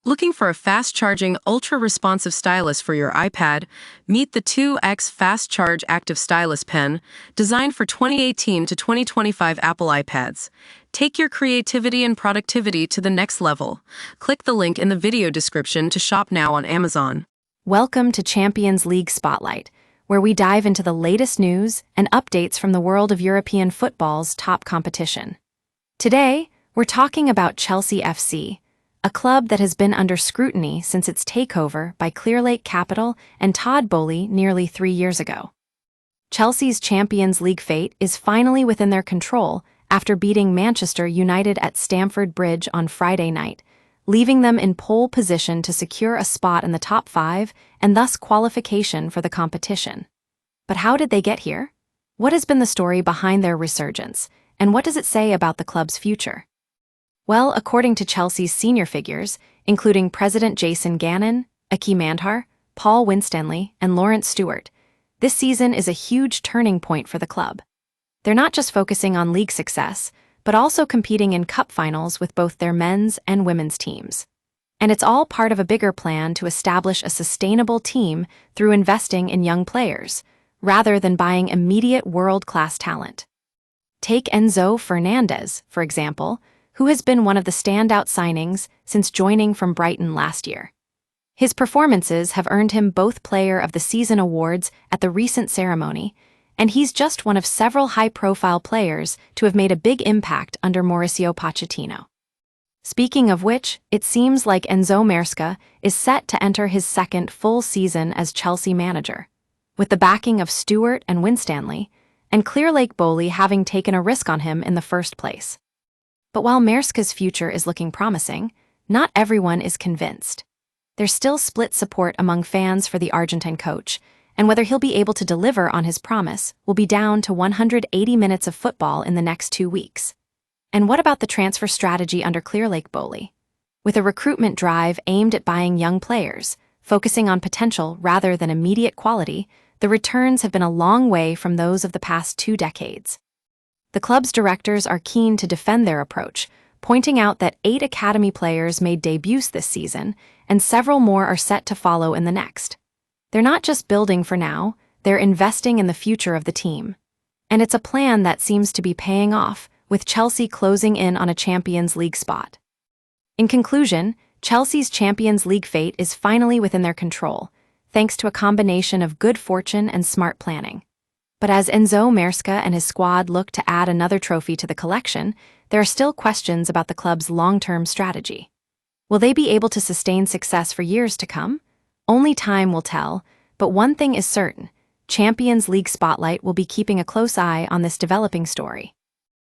Looking for a fast-charging, ultra-responsive stylus for your iPad? Meet the 2X Fast Charge Active Stylus Pen, designed for 2018 to 2025 Apple iPads. Take your creativity and productivity to the next level. Click the link in the video description to shop now on Amazon. Welcome to Champions League Spotlight, where we dive into the latest news and updates from the world of European football's top competition. Today, we're talking about Chelsea FC, a club that has been under scrutiny since its takeover by Clearlake Capital and Todd Boehly nearly 3 years ago. Chelsea's Champions League fate is finally within their control after beating Manchester United at Stamford Bridge on Friday night, leaving them in pole position to secure a spot in the top 5 and thus qualification for the competition. But how did they get here? What has been the story behind their resurgence, and what does it say about the club's future? Well, according to Chelsea's senior figures, including President Jason Gannon, Aki Mandhar, Paul Winstanley, and Lawrence Stewart, this season is a huge turning point for the club. They're not just focusing on league success, but also competing in cup finals with both their men's and women's teams. And it's all part of a bigger plan to establish a sustainable team through investing in young players, rather than buying immediate world-class talent. Take Enzo Fernandez, for example, who has been one of the standout signings since joining from Brighton last year. His performances have earned him both Player of the Season awards at the recent ceremony, and he's just one of several high-profile players to have made a big impact under Mauricio Pochettino. Speaking of which, it seems like Enzo Maresca is set to enter his second full season as Chelsea manager, with the backing of Stewart and Winstanley, and Clearlake Boehly having taken a risk on him in the first place. But while Maresca's future is looking promising, not everyone is convinced. There's still split support among fans for the Argentine coach, and whether he'll be able to deliver on his promise will be down to 180 minutes of football in the next 2 weeks. And what about the transfer strategy under Clearlake Boehly? With a recruitment drive aimed at buying young players, focusing on potential rather than immediate quality, the returns have been a long way from those of the past 2 decades. The club's directors are keen to defend their approach, pointing out that 8 academy players made debuts this season, and several more are set to follow in the next. They're not just building for now, they're investing in the future of the team. And it's a plan that seems to be paying off, with Chelsea closing in on a Champions League spot. In conclusion, Chelsea's Champions League fate is finally within their control, thanks to a combination of good fortune and smart planning. But as Enzo Maresca and his squad look to add another trophy to the collection, there are still questions about the club's long-term strategy. Will they be able to sustain success for years to come? Only time will tell, but one thing is certain: Champions League Spotlight will be keeping a close eye on this developing story.